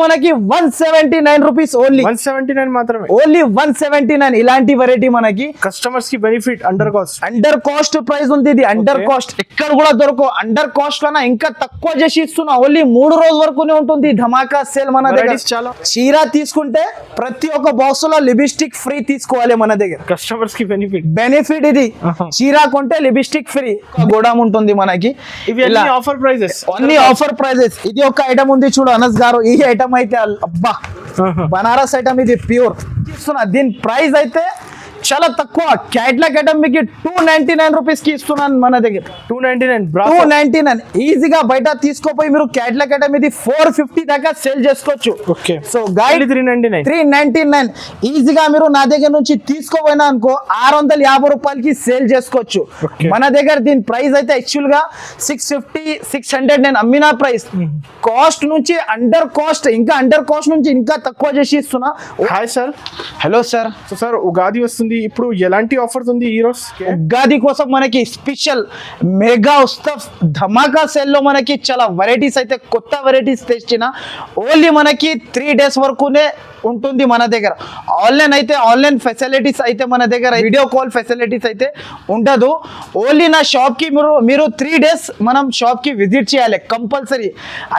మనకి 179 rupees only 179 మాత్రమే. Only 179. ఇలాంటి వెరైటీ మనకి కస్టమర్స్ కి బెనిఫిట్ అండర్ కాస్ట్ ప్రైస్ ఉంది. ఇది అండర్ కాస్ట్ ఎక్కడ కూడా దొరకవు. అండర్ కాస్ట్ లోనా ఇంకా తక్కువ చేసి ఇస్తున్నా. ఓన్లీ 3 రోజుల వరకునే ఉంటుంది ధమాకా సేల్ మన దగ్గర. చాలా చీర తీసుకుంటే ప్రతి ఒక్క బాక్స్ లో లిప్స్టిక్ ఫ్రీ తీసుకోవాలి మన దగ్గర. కస్టమర్స్ కి బెనిఫిట్ ఇది. చీర కొంటే లిప్స్టిక్ ఫ్రీ. గోడామ్ ఉంటుంది మనకి. ఇవి అన్ని ఆఫర్ ప్రైజెస్. అన్ని ఆఫర్ ప్రైజెస్. ఇది ఒక ఐటమ్ ఉంది చూడు అనస్ గారు. ఈ ఐటమ్ అయితే అబ్బా బనారస్ ఐటమ్. ఇది ప్యూర్ ఇస్తున్నా. దీని ప్రైస్ అయితే చాలా తక్కువ. క్యాట్లాగ్ ఐటమ్ మీకు 299 రూపీస్ కి ఇస్తున్నాను మన దగ్గర. 299 ఈజీగా బయట తీసుకోపోయి మీరు క్యాట్లాగ్ ఐటమ్ ఇది 450 దాకా సేల్ చేసుకోవచ్చు. సో గైడ్ 399 ఈజీగా మీరు నా దగ్గర నుంచి తీసుకోపోయినా అనుకో 650 రూపాయలకి సేల్ చేసుకోవచ్చు మన దగ్గర. దీని ప్రైస్ అయితే యాక్చువల్ గా 650 600 నేను అమ్మిన ప్రైస్. కాస్ట్ నుంచి అండర్ కాస్ట్, ఇంకా అండర్ కాస్ట్ నుంచి ఇంకా తక్కువ చేసి ఇస్తున్నా. Hi sir. Hello sir. So sir Ugadi వస్తుంది, ఇప్పుడు ఎలాంటి ఆఫర్స్ ఉంది ఈ రోజు? ఉగాది కోసం మనకి స్పెషల్ మెగా ఉత్సవ్ ధమాకా సేల్ లో మనకి చాలా వెరైటీస్ అయితే కొత్త వెరైటీస్ తెచ్చిన. ఓన్లీ మనకి 3 days వరకునే ఉంటుంది మన దగ్గర. ఆన్లైన్ ఫెసిలిటీస్ అయితే మన దగ్గర వీడియో కాల్ ఫెసిలిటీస్ అయితే ఉండదు. ఓన్లీ నా షాప్ కి మీరు 3 days మనం షాప్ కి విజిట్ చేయాలి కంపల్సరీ.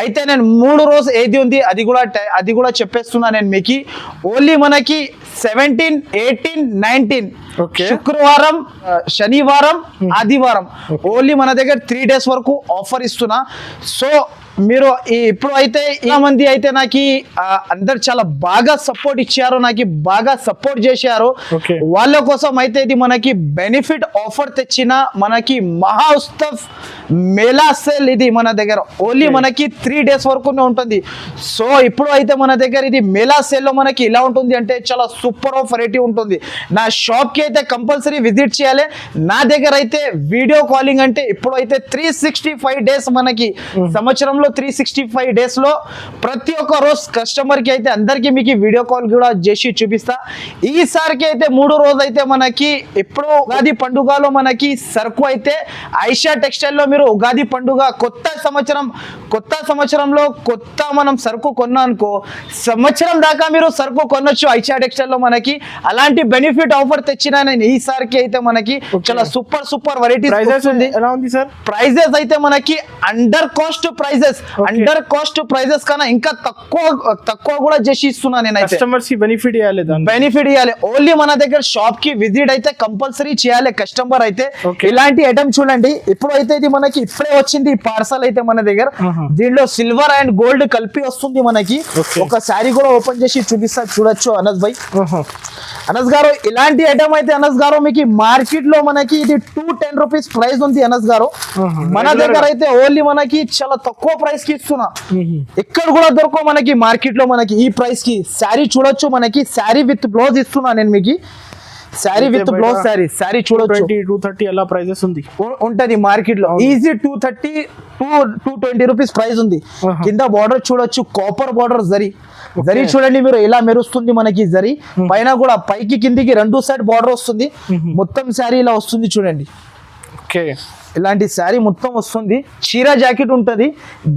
అయితే నేను 3 రోజు ఏది ఉంది అది కూడా చెప్పేస్తున్నా నేను మీకు. ఓన్లీ మనకి 17, 18, 19 శుక్రవారం, శనివారం, ఆదివారం ఓన్లీ మన దగ్గర 3 days వరకు ఆఫర్ ఇస్తున్నా. సో మీరు ఇప్పుడు అయితే మంది అయితే నాకు అందరు చాలా బాగా సపోర్ట్ ఇచ్చారు, నాకు బాగా సపోర్ట్ చేశారు. వాళ్ళ కోసం అయితే ఇది మనకి బెనిఫిట్ ఆఫర్ తెచ్చిన మనకి మహా ఉత్సవ్ మేళా సేల్. ఇది మన దగ్గర ఓన్లీ మనకి 3 days వరకునే ఉంటుంది. సో ఇప్పుడు అయితే మన దగ్గర ఇది మేళా సేల్ లో మనకి ఇలా ఉంటుంది అంటే చాలా సూపర్ ఆఫ్ వెరైటీ ఉంటుంది. నా షాప్ కి అయితే కంపల్సరీ విజిట్ చేయాలి. నా దగ్గర అయితే వీడియో కాలింగ్ అంటే ఇప్పుడు అయితే 365 days మనకి సంవత్సరంలో 365 days లో ప్రతి ఒక్క రోజు కస్టమర్ కి అయితే అందరికి మీకు వీడియో కాల్ కూడా చేసి చూపిస్తా. ఈసారికి అయితే 3 రోజు అయితే మనకి ఇప్పుడు ఉగాది పండుగలో మనకి సరుకు అయితే ఐషా టెక్స్టైల్ లో మీరు ఉగాది పండుగ కొత్త సంవత్సరంలో కొత్త మనం సరుకు కొన్నా అనుకో సంవత్సరం దాకా మీరు సరుకు కొనొచ్చు ఐషా టెక్స్టైల్ లో మనకి. అలాంటి బెనిఫిట్ ఆఫర్ తెచ్చినా నేను ఈసారికి అయితే మనకి చాలా సూపర్ వెరైటీస్ ఉంది. ఎలా ఉంది సార్? ప్రైజెస్ అయితే మనకి అండర్ కాస్ట్ ప్రైజెస్ కన్నా ఇంకా తక్కువ కూడా చేసి ఇస్తున్నా నేను. కస్టమర్స్ కి బెనిఫిట్ ఇవ్వాలి. ఓన్లీ మన దగ్గర షాప్ కి విజిట్ అయితే కంపల్సరీ చేయాలి కస్టమర్ అయితే. ఇలాంటి ఐటమ్ చూడండి. ఇప్పుడు అయితే ఇది మనకి ఇప్పుడే వచ్చింది పార్సల్ అయితే మన దగ్గర. దీనిలో సిల్వర్ అండ్ గోల్డ్ కలిపి వస్తుంది మనకి. ఒక శారీ కూడా ఓపెన్ చేసి చూపిస్తా, చూడొచ్చు అనస్ భాయ్. అనస్ గారు ఇలాంటి ఐటమ్ అయితే అనస్ గారు మీకు మార్కెట్ లో మనకి ఇది 210 రూపీస్ ప్రైస్ ఉంది అనస్ గారు. మన దగ్గర అయితే ఓన్లీ మనకి చాలా తక్కువ ప్రైస్ కి ఇస్తున్నా. ఎక్కడ కూడా దొరకవు మనకి మార్కెట్ లో మనకి ఈ ప్రైస్ కి. శారీ చూడొచ్చు మనకి, శారీ విత్ బ్లౌజ్ ఇస్తున్నా నేను మీకు. శారీ విత్ బ్లౌజ్ శారీ చూడొచ్చు. 230 ఎలా ప్రైజెస్ ఉంటది మార్కెట్ లో. ఈజీ 230 220 రూపీస్ ప్రైస్ ఉంది. కింద బార్డర్ చూడొచ్చు, కాపర్ బార్డర్ జరీ చూడండి మీరు ఎలా మెరుస్తుంది మనకి జరీ. పైన కూడా పైకి కిందికి 2 సైడ్ బార్డర్ వస్తుంది. మొత్తం శారీ ఇలా వస్తుంది చూడండి. ఇలాంటి శారీ మొత్తం వస్తుంది. చీర జాకెట్ ఉంటది.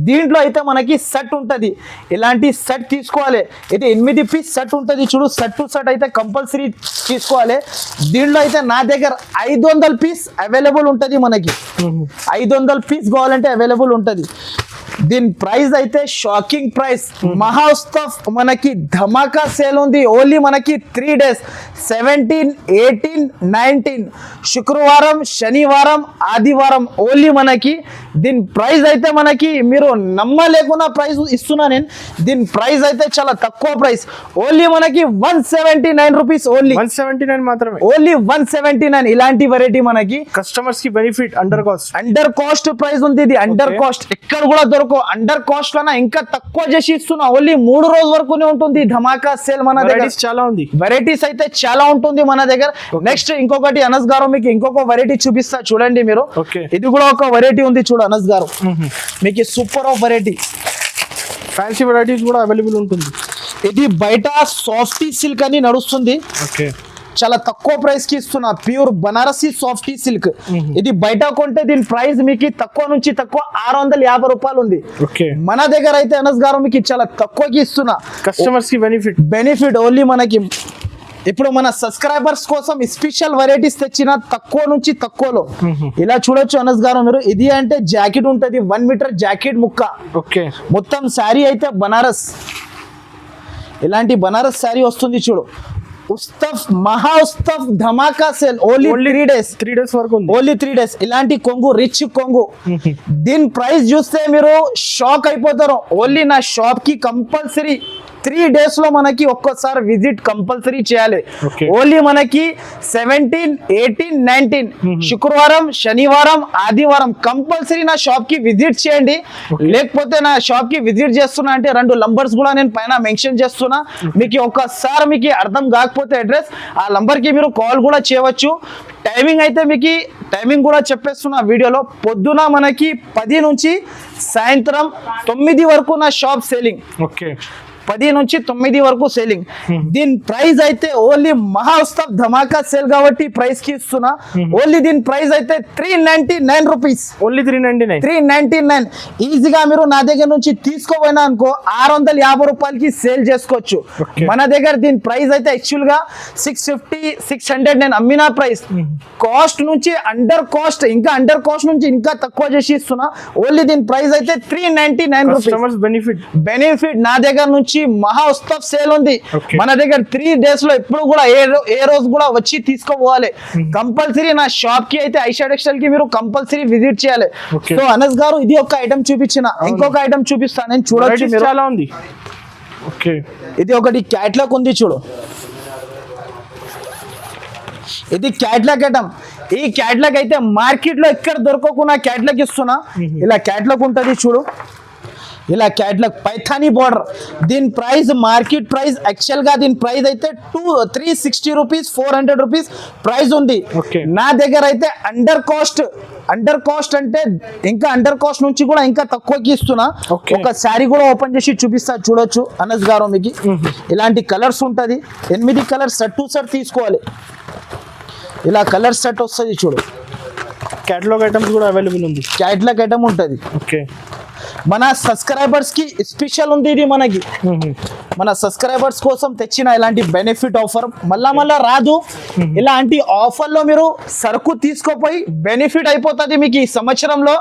దీంట్లో అయితే మనకి సెట్ ఉంటది. ఇలాంటి సెట్ తీసుకోవాలి. ఇది 8 పీస్ సెట్ ఉంటది చూడు. సెట్ టు సెట్ అయితే కంపల్సరీ తీసుకోవాలి. దీంట్లో అయితే నా దగ్గర 500 పీస్ అవైలబుల్ ఉంటది మనకి. 500 పీస్ కావాలంటే అవైలబుల్ ఉంటది. దీని ప్రైస్ అయితే షాకింగ్ ప్రైస్. మహా ఉత్సవ్ మనకి ధమాకా సేల్ ఉంది. ఓన్లీ మనకి 3 days 17, 18, 19 శుక్రవారం, శనివారం, ఆదివారం ఓన్లీ మనకి. దీని ప్రైస్ అయితే మనకి మీరు నమ్మలేకున్నా ప్రైస్ ఇస్తున్నా నేను. దీని ప్రైస్ అయితే చాలా తక్కువ ప్రైస్. ఓన్లీ మనకి 179 రూపీస్. ఓన్లీ 179 మాత్రమే. ఓన్లీ 179. ఇలాంటి వెరైటీ మనకి కస్టమర్స్ కి బెనిఫిట్ అండర్ కాస్ట్ ప్రైస్ ఉంది. ఇది అండర్ కాస్ట్ ఎక్కడ కూడా దొరకవు. అండర్ కాస్ట్ లోనా ఇంకా తక్కువ చేసి ఇస్తున్నా. ఓన్లీ 3 రోజు వరకునే ఉంటుంది ధమాకా సేల్ మన దగ్గర. చాలా ఉంది వెరైటీస్ అయితే చాలా ఉంటుంది మన దగ్గర. నెక్స్ట్ ఇంకొకటి అనస్ గారు మీకు ఇంకొక వెరైటీ చూపిస్తా చూడండి మీరు. ఇది కూడా ఒక వెరైటీ ఉంది చూడు అనస్ గారు. మీకు super of variety fancy varieties కూడా అవైలబుల్ ఉంటుంది. ఇది బయట సాఫ్టీ సిల్క్ అని నడుస్తుంది. చాలా తక్కువ ప్రైస్ కి ఇస్తున్నా. Pure Banarasi softy silk. ఇది బయట కొంటే దీని ప్రైస్ మీకు తక్కువ నుంచి తక్కువ 650 రూపాయలు ఉంది. ఓకే, మన దగ్గర అయితే అనస్ గారు మీకు చాలా తక్కువకి ఇస్తున్నా. కస్టమర్స్ కి బెనిఫిట్ ఓన్లీ మనకి. ఇప్పుడు మన సబ్స్క్రైబర్స్ కోసం స్పెషల్ వెరైటీస్ తెచ్చిన తక్కువ నుంచి తక్కువలో. ఇలా చూడొచ్చు అనస్ గారు మీరు. ఇది అంటే జాకెట్ ఉంటది, 1 మీటర్ జాకెట్ ముక్క. ఓకే, మొత్తం శారీ అయితే బనారస్, ఇలాంటి బనారస్ శారీ వస్తుంది చూడు. ఉస్తఫ్ మహా ఉస్తఫ్ ధమాకా సేల్ ఓన్లీ 3 డేస్. 3 డేస్ వరకు ఉంది. Only 3 days. ఇలాంటి కొంగు, రిచ్ కొంగు. దీని ప్రైస్ చూస్తే మీరు షాక్ అయిపోతారు. ఓన్లీ నా షాప్ కి కంపల్సరీ 3 డేస్ లో మనకి ఒక్కసారి విజిట్ కంపల్సరీ చేయాలి. ఓన్లీ మనకి 17, 18, 19 శుక్రవారం, శనివారం, ఆదివారం కంపల్సరీ నా షాప్ కి విజిట్ చేయండి. లేకపోతే నా షాప్ కి విజిట్ చేస్తున్నా అంటే 2 నంబర్స్ కూడా నేను పైన మెన్షన్ చేస్తున్నా. మీకు ఒక్కసారి మీకు అర్థం కాకపోతే అడ్రస్, ఆ నంబర్ కి మీరు కాల్ కూడా చేయవచ్చు. టైమింగ్ అయితే మీకు టైమింగ్ కూడా చెప్పేస్తున్నా వీడియోలో. పొద్దున మనకి 10 నుంచి సాయంత్రం 9 వరకు నా షాప్ సేలింగ్. ఓకే, 10 నుంచి 9 వరకు సేలింగ్. దీని ప్రైస్ అయితే ఓన్లీ మహా ఉత్సవ్ ధమాకా సేల్ కాబట్టి ప్రైస్ కి ఇస్తున్నా. ఓన్లీ దీని ప్రైస్ అయితే 399 రూపీస్. ఓన్లీ 399. ఈజీగా మీరు నా దగ్గర నుంచి తీసుకోపోయినా అనుకో 650 రూపాయలకి సేల్ చేసుకోవచ్చు. మన దగ్గర దీని ప్రైస్ అయితే యాక్చువల్ గా 650, 600 నేను అమ్మిన ప్రైస్. కాస్ట్ నుంచి అండర్ కాస్ట్, ఇంకా అండర్ కాస్ట్ నుంచి ఇంకా తక్కువ చేసి ఇస్తున్నా. ఓన్లీ దీని ప్రైస్ అయితే 399 రూపీస్. బెనిఫిట్ నా దగ్గర నుంచి మహా ఉత్సవ్ సేల్ ఉంది. మన దగ్గర 3 డేస్ లో ఎప్పుడు కూడా ఏ రోజు కూడా వచ్చి తీసుకోవాలి. కంపల్సరీ నా షాప్ కి అయితే ఐషా టెక్స్టైల్ కి మీరు కంపల్సరీ విజిట్ చేయాలి. సో అనస్ గారు ఇది ఒక ఐటమ్ చూపించిన, ఇంకొక ఐటమ్ చూపిస్తాను నేను. చూడొచ్చు మీరు. చాలా ఉంది. ఓకే, ఇది ఒకటి క్యాట్లాగ్ ఉంది చూడు. ఇది క్యాట్లాగ్ ఐటమ్. ఈ క్యాట్లాగ్ అయితే మార్కెట్ లో ఎక్కడ దొరకకుండా క్యాట్లాగ్ ఇస్తున్నా. ఇలా క్యాట్లాగ్ ఉంటది చూడు. ఇలా క్యాట్లాగ్ పైథానీ బార్డర్. దీని ప్రైస్ మార్కెట్ ప్రైస్ యాక్చువల్ గా దీని ప్రైస్ అయితే 360 రూపీస్, 400 రూపీస్ ప్రైస్ ఉంది. నా దగ్గర అయితే అండర్ కాస్ట్ అంటే ఇంకా అండర్ కాస్ట్ నుంచి కూడా ఇంకా తక్కువకి ఇస్తున్నా. ఒక శారీ కూడా ఓపెన్ చేసి చూపిస్తా చూడొచ్చు అనస్ గారు మీకు. ఇలాంటి కలర్స్ ఉంటది, 8 కలర్స్ సెట్ టు సెట్ తీసుకోవాలి. ఇలా కలర్ సెట్ వస్తుంది చూడు. క్యాటలాగ్ ఐటమ్స్ కూడా అవైలబుల్ ఉంది. క్యాటలాగ్ ఐటమ్ ఉంటది. ఓకే, మన సబ్స్క్రైబర్స్ కి స్పెషల్ ఉంది ఇది మనకి. మన సబ్స్క్రైబర్స్ కోసం తెచ్చిన ఇలాంటి బెనిఫిట్ ఆఫర్ మళ్ళా రాదు. ఇలాంటి ఆఫర్ లో మీరు సరుకు తీసుకోపోయి బెనిఫిట్ అయిపోతుంది మీకు. ఈ సంవత్సరంలో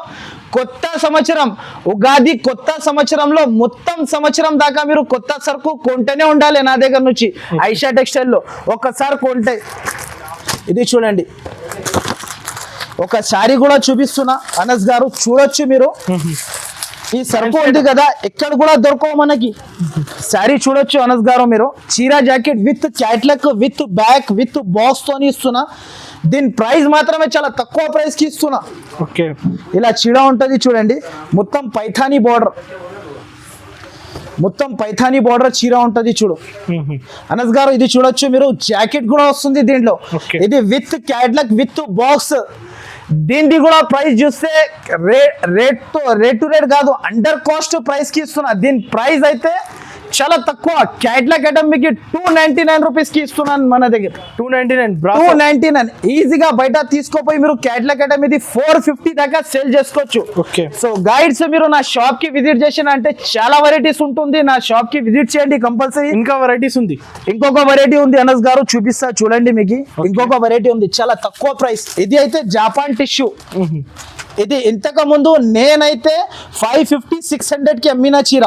కొత్త సంవత్సరం, ఉగాది కొత్త సంవత్సరంలో మొత్తం సంవత్సరం దాకా మీరు కొత్త సరుకు కొంటేనే ఉండాలి నా దగ్గర నుంచి ఐషా టెక్స్టైల్ లో. ఒక్కసారి కొంటే ఇది చూడండి. ఒక శారీ కూడా చూపిస్తున్నా అనస్ గారు, చూడొచ్చు మీరు. ఈ సరుకు ఉంది కదా, ఎక్కడ కూడా దొరకవు మనకి. శారీ చూడొచ్చు అనస్ గారు మీరు. చీరా jacket with catalogue, with bag, with box తోని ఇస్తున్నా. దీని ప్రైస్ మాత్రమే చాలా తక్కువ ప్రైస్ కి ఇస్తున్నా. ఓకే, ఇలా చీర ఉంటది చూడండి. మొత్తం పైథానీ బార్డర్, మొత్తం పైథానీ బార్డర్ చీర ఉంటది చూడు అనస్ గారు. ఇది చూడొచ్చు మీరు. జాకెట్ కూడా వస్తుంది దీంట్లో. ఇది విత్ క్యాట్లాగ్, విత్ బాక్స్. దీనిది కూడా ప్రైస్ చూస్తే రేట్ టు రేట్ కాదు, అండర్ కాస్ట్ ప్రైస్ కి ఇస్తున్నా. దీని ప్రైస్ అయితే చాలా తక్కువ. క్యాట్లాగ్ ఐటమ్ మీకు 299 రూపీస్ కి ఇస్తున్నాను మన దగ్గర. 299 ఈజీగా బయట తీసుకోపోయి మీరు క్యాట్లాగ్ ఐటమ్ ఇది 450 దాకా సేల్ చేసుకోవచ్చు. సో గైడ్స్ మీరు నా షాప్ కి విజిట్ చేసిన అంటే చాలా వెరైటీస్ ఉంటుంది. నా షాప్ కి విజిట్ చేయండి కంపల్సరీ. ఇంకా వెరైటీస్ ఉంది. ఇంకొక వెరైటీ ఉంది అనస్ గారు, చూపిస్తా చూడండి మీకు. ఇంకొక వెరైటీ ఉంది చాలా తక్కువ ప్రైస్. ఇది అయితే జాపాన్ టిష్యూ. ఇది ఇంతకు ముందు నేనైతే 550, 600 కి అమ్మిన చీర.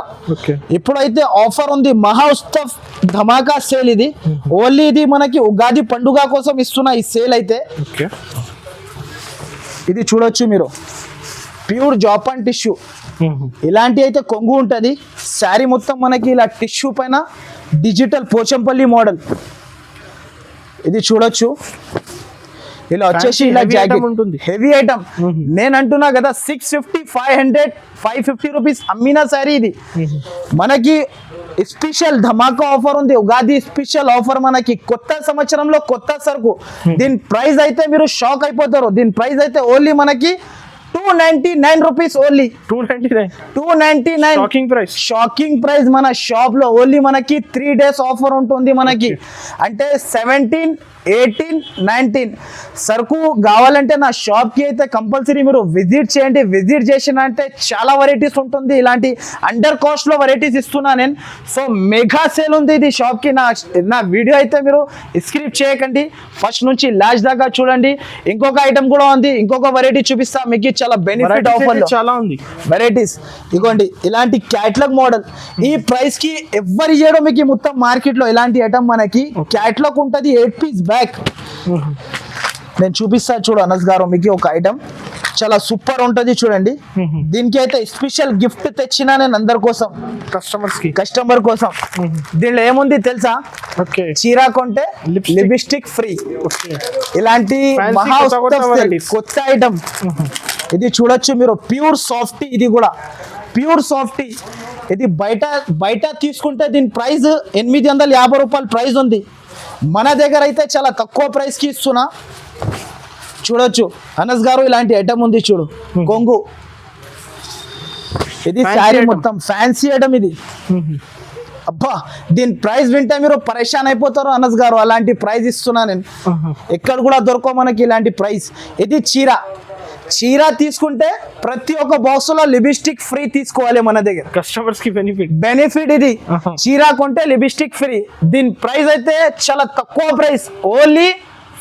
ఇప్పుడైతే ఆఫర్ ఉంది, మహా ఉత్సవ్ ధమాకా సేల్. ఇది ఓన్లీ ఇది మనకి ఉగాది పండుగ కోసం ఇస్తున్న ఈ సేల్ అయితే. ఇది చూడొచ్చు మీరు. Pure Japan tissue. ఇలాంటి అయితే కొంగు ఉంటది. శారీ మొత్తం మనకి ఇలా టిష్యూ పైన డిజిటల్ పోచంపల్లి మోడల్. ఇది చూడొచ్చు. ఇలా వచ్చేసి ఇలా జాకెట్ ఉంటుంది, హెవీ ఐటమ్. నేను అంటున్నా కదా 650, 500, 550 రూపీస్ అమ్మిన శారీ ఇది. మనకి స్పెషల్ ధమాకా ఆఫర్ ఉంది, ఉగాది స్పెషల్ ఆఫర్ మనకి. కొత్త సంవత్సరంలో కొత్త సరుకు. దీని ప్రైస్ అయితే మీరు షాక్ అయిపోతారు. దీని ప్రైస్ అయితే ఓన్లీ మనకి 299 rupees only 299 299 shocking price. Shocking price మన షాప్ లో ఓన్లీ మనకి 3 days ఆఫర్ ఉంటుంది మనకి. అంటే 17, 18, 19 సరుకు కావాలంటే నా షాప్ కి అయితే కంపల్సరీ మీరు విజిట్ చేయండి. విజిట్ చేసిన అంటే చాలా వెరైటీస్ ఉంటుంది, ఇలాంటి అండర్ కాస్ట్ లో వెరైటీస్ ఇస్తున్నా నేను. సో మెగా సేల్ ఉంది ఇది షాప్ కి. నా వీడియో అయితే మీరు స్క్రిప్ట్ చేయకండి, ఫస్ట్ నుంచి లాస్ట్ దాకా చూడండి. ఇంకొక ఐటమ్ కూడా ఉంది, ఇంకొక వెరైటీ చూపిస్తా మీకు. చాలా బెనిఫిట్ ఆఫర్ చాలా ఉంది వెరైటీస్. ఇదిగోండి ఇలాంటి క్యాటలాగ్ మోడల్ ఈ ప్రైస్ కి ఎవరు చేయడం మీకు మొత్తం మార్కెట్ లో. ఇలాంటి ఐటమ్ మనకి క్యాటలాగ్ ఉంటుంది, 8 piece బ్యాగ్. నేను చూపిస్తా చూడు అనస్ గారు మీకు ఒక ఐటమ్ చాలా సూపర్ ఉంటది చూడండి. దీనికి అయితే స్పెషల్ గిఫ్ట్ తెచ్చినా నేను అందరి కోసం, కస్టమర్ కోసం. దీనిలో ఏముంది తెలుసా? చీర కొంటే లిప్స్టిక్ ఫ్రీ. ఇలాంటి మహా కొత్త ఐటమ్ ఇది చూడొచ్చు మీరు. ప్యూర్ సాఫ్టీ, ఇది కూడా ప్యూర్ సాఫ్టీ. ఇది బయట తీసుకుంటే దీని ప్రైస్ 850 రూపాయలు ప్రైస్ ఉంది. మన దగ్గర అయితే చాలా తక్కువ ప్రైస్ కి ఇస్తున్నా. చూడొచ్చు అనస్ గారు ఇలాంటి ఐటమ్ ఉంది చూడు, కొంగు. ఇది శారీ మొత్తం ఫ్యాన్సీ ఐటమ్ ఇది. అబ్బా దీని ప్రైస్ వింటే మీరు పరేషాన్ అయిపోతారు అనస్ గారు. అలాంటి ప్రైస్ ఇస్తున్నా నేను, ఎక్కడ కూడా దొరకవు మనకి ఇలాంటి ప్రైస్. ఇది చీర తీసుకుంటే ప్రతి ఒక్క బాక్స్ లో లిప్స్టిక్ ఫ్రీ తీసుకోవాలి మన దగ్గర. కస్టమర్స్ కి బెనిఫిట్ ఇది. చీర కొంటే లిప్స్టిక్ ఫ్రీ. దీని ప్రైస్ అయితే చాలా తక్కువ ప్రైస్, ఓన్లీ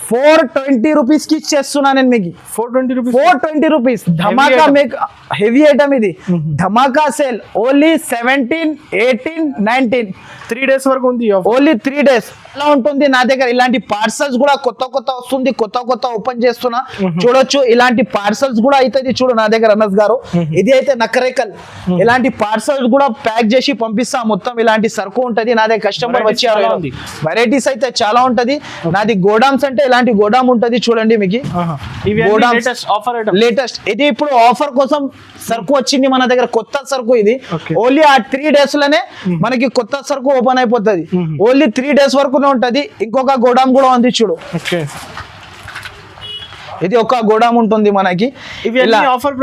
420 రూపీస్ కి ఇచ్చేస్తున్నా నేను మీకు. 420 రూపీస్ ధమాకా మేక్ హెవీ ఐటమ్ ఇది. ధమాకా సేల్ ఓన్లీ 17, 18, 19 3 days వరకు ఉంది. ఓన్లీ 3 days ఎలా ఉంటుంది నా దగ్గర. ఇలాంటి పార్సల్స్ కూడా కొత్త వస్తుంది, కొత్త ఓపెన్ చేస్తున్నా. చూడొచ్చు ఇలాంటి పార్సల్స్ కూడా అవుతుంది చూడు నా దగ్గర అనస్ గారు. ఇది అయితే నకరేకల్. ఇలాంటి పార్సల్స్ కూడా ప్యాక్ చేసి పంపిస్తా. మొత్తం ఇలాంటి సరుకు ఉంటది నా దగ్గర. కస్టమర్ వచ్చారు, వెరైటీస్ అయితే చాలా ఉంటది. నాది గోడామ్స్ అంటే ఇలాంటి గోడామ్ ఉంటది చూడండి మీకు. లేటెస్ట్ ఇది ఇప్పుడు ఆఫర్ కోసం సరుకు వచ్చింది మన దగ్గర, కొత్త సరుకు ఇది. ఓన్లీ ఆ 3 days లోనే మనకి కొత్త సరుకు ఓపెన్ అయిపోతుంది. ఓన్లీ 3 days వరకు ఉంటది. ఇంకొక గోడామ్ కూడా ఉంది చూడు. ఇది ఒక గోడామ్ ఉంటుంది మనకి. అన్ని ఆఫర్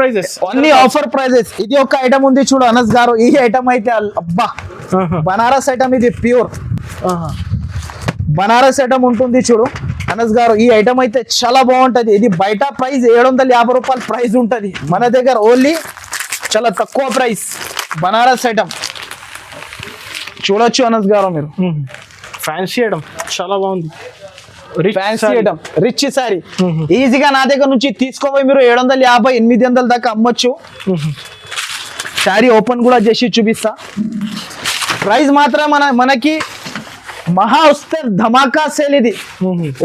ప్రైజెస్. ఇది ఒక ఐటమ్ ఉంది చూడు అనస్ గారు. ఈ ఐటమ్ అయితే అబ్బా బనారస్ ఐటమ్ ఇది. ప్యూర్ బనారస్ ఐటమ్ ఉంటుంది చూడు అనస్ గారు. ఈ ఐటమ్ అయితే చాలా బాగుంటది. ఇది బయట ప్రైస్ 750 రూపాయలు ప్రైస్ ఉంటది. మన దగ్గర ఓన్లీ చాలా తక్కువ ప్రైస్ బనారస్ ఐటమ్. చూడొచ్చు అనస్ గారు మీరు. ఫ్యాన్సీ ఐటమ్ చాలా బాగుంది. Fancy item, rich sorry. ఈజీగా నా దగ్గర నుంచి తీసుకోపోయి మీరు 750, 800 దాకా అమ్మొచ్చు. శారీ ఓపెన్ కూడా చేసి చూపిస్తా. ప్రైస్ మాత్రం మనకి మహా వస్తే ధమాకా సేల్ ఇది.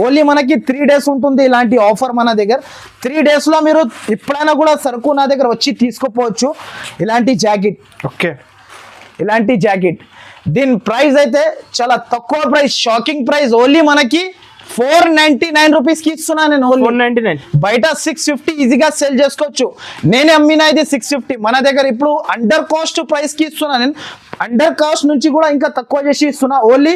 ఓన్లీ మనకి 3 days ఉంటుంది ఇలాంటి ఆఫర్ మన దగ్గర. 3 days లో మీరు ఎప్పుడైనా కూడా సరుకు నా దగ్గర వచ్చి తీసుకోపోవచ్చు. ఇలాంటి జాకెట్ దీని ప్రైస్ అయితే చాలా తక్కువ ప్రైస్, షాకింగ్ ప్రైస్. ఓన్లీ మనకి 499 రూపీస్ కి ఇస్తున్నా నేను. 499. బయట 650 ఈజీగా సేల్ చేసుకోవచ్చు. నేనే అమ్మినా ఇది 650. మన దగ్గర ఇప్పుడు అండర్ కాస్ట్ ప్రైస్ కి ఇస్తున్నా నేను. అండర్ కాస్ట్ నుంచి కూడా ఇంకా తక్కువ చేసి ఇస్తున్నా. Only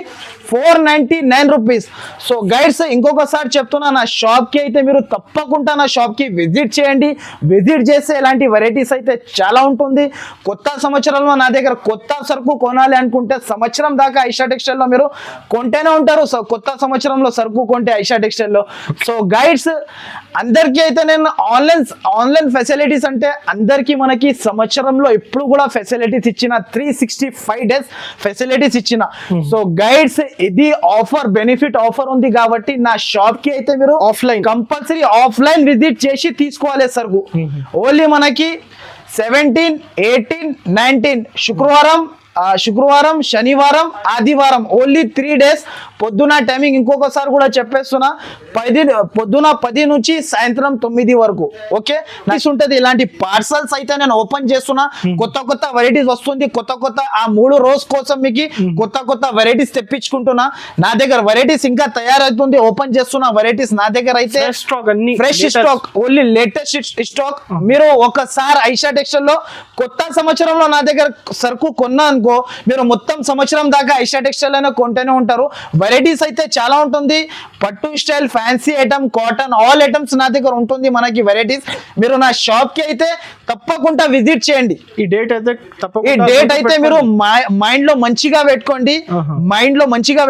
499 rupees. సో గైడ్స్ ఇంకొకసారి చెప్తున్నా, నా షాప్ కి అయితే మీరు తప్పకుండా నా షాప్ కి విజిట్ చేయండి. విజిట్ చేస్తే ఇలాంటి వెరైటీస్ అయితే చాలా ఉంటుంది. కొత్త సంవత్సరంలో నా దగ్గర కొత్త సరుకు కొనాలి అనుకుంటే సంవత్సరం దాకా ఐషా టెక్స్టైల్ లో మీరు కొంటేనే ఉంటారు. సో కొత్త సంవత్సరంలో సరుకు కొంటే ఐషా టెక్స్టైల్ లో. సో గైడ్స్ అందరికీ అయితే నేను ఆన్లైన్ ఫెసిలిటీస్ అంటే అందరికీ మనకి సంవత్సరంలో ఎప్పుడు కూడా ఫెసిలిటీస్ ఇచ్చిన, 365 days ఫెసిలిటీస్ ఇచ్చిన. సో గైడ్స్ ఇది ఆఫర్, బెనిఫిట్ ఆఫర్ ఉంది కాబట్టి నా షాప్ కి అయితే మీరు కంపల్సరీ ఆఫ్లైన్ విజిట్ చేసి తీసుకోవాలి సరుకు. ఓన్లీ మనకి 17, 18, 19 శుక్రవారం, శనివారం, ఆదివారం ఓన్లీ 3 days. పొద్దున టైమింగ్ ఇంకొకసారి కూడా చెప్పేస్తున్నా, పొద్దున 10 నుంచి సాయంత్రం 9 వరకు. ఓకే ఉంటుంది. ఇలాంటి పార్సల్స్ అయితే నేను ఓపెన్ చేస్తున్నా. కొత్త వెరైటీస్ వస్తుంది. కొత్త ఆ 3 రోజు కోసం మీకు కొత్త వెరైటీస్ తెప్పించుకుంటున్నా. నా దగ్గర వెరైటీస్ ఇంకా తయారవుతుంది, ఓపెన్ చేస్తున్నా వెరైటీస్. నా దగ్గర అయితే fresh stock, only latest stock. మీరు ఒకసారి ఐషా టెక్స్టైల్ లో కొత్త సంవత్సరంలో నా దగ్గర సరుకు కొన్నా అనుకో మీరు మొత్తం సంవత్సరం దాకా ఐషా టెక్స్టైల్ అయినా కొంటూనే ఉంటారు. వెరైటీస్ అయితే చాలా ఉంటుంది, పట్టు style, fancy item, cotton, all items నా దగ్గర ఉంటుంది మనకి వెరైటీస్. మీరు నా షాప్ కి అయితే తప్పకుండా విజిట్ చేయండి. ఈ డేట్ అయితే ఈ తప్పకుండా డేట్ అయితే మీరు మైండ్ లో మంచిగా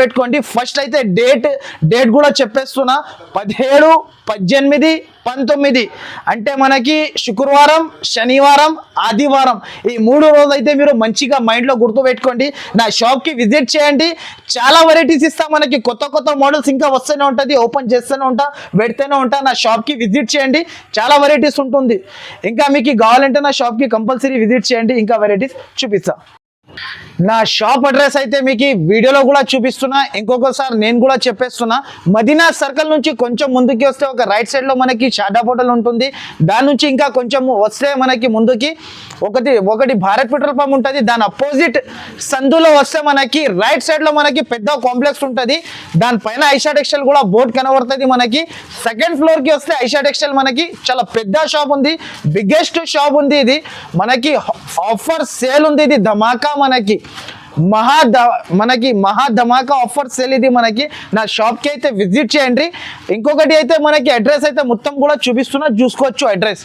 పెట్టుకోండి, ఫస్ట్ అయితే డేట్ కూడా చెప్పేస్తున్నా, 17, 18, 19 అంటే మనకి శుక్రవారం, శనివారం, ఆదివారం ఈ 3 రోజులు అయితే మీరు మంచిగా మైండ్లో గుర్తు పెట్టుకోండి. నా షాప్కి విజిట్ చేయండి, చాలా వెరైటీస్ ఇస్తా. మనకి కొత్త మోడల్స్ ఇంకా వస్తూనే ఉంటుంది, ఓపెన్ చేస్తూనే ఉంటా, పెడితేనే ఉంటా. నా షాప్కి విజిట్ చేయండి, చాలా వెరైటీస్ ఉంటుంది. ఇంకా మీకు కావాలంటే నా షాప్కి కంపల్సరీ విజిట్ చేయండి, ఇంకా వెరైటీస్ చూపిస్తా. నా షాప్ అడ్రస్ అయితే మీకు వీడియోలో కూడా చూపిస్తున్నా, ఇంకొకసారి నేను కూడా చెప్పేస్తున్నా. మదీనా సర్కిల్ నుంచి కొంచెం ముందుకి వస్తే ఒక రైట్ సైడ్ లో మనకి షాడా హోటల్ ఉంటుంది. దాని నుంచి ఇంకా కొంచెం వస్తే మనకి ముందుకి ఒకటి భారత్ పెట్రోల్ పంప్ ఉంటుంది. దాని అపోజిట్ సందులో వస్తే మనకి రైట్ సైడ్ లో మనకి పెద్ద కాంప్లెక్స్ ఉంటుంది. దానిపైన ఐషా టెక్స్టైల్ కూడా బోర్డు కనబడుతుంది. మనకి సెకండ్ ఫ్లోర్ కి వస్తే ఐషా టెక్స్టైల్ మనకి చాలా పెద్ద షాప్ ఉంది, బిగ్గెస్ట్ షాప్ ఉంది. ఇది మనకి ఆఫర్ సేల్ ఉంది, ఇది ధమాకా మనకి మహా ధమాకా ఆఫర్ సేల్ ఇది మనకి. నా షాప్కి అయితే విజిట్ చేయండి. ఇంకొకటి అయితే మనకి అడ్రస్ అయితే మొత్తం కూడా చూపిస్తున్నా, చూసుకోవచ్చు అడ్రస్.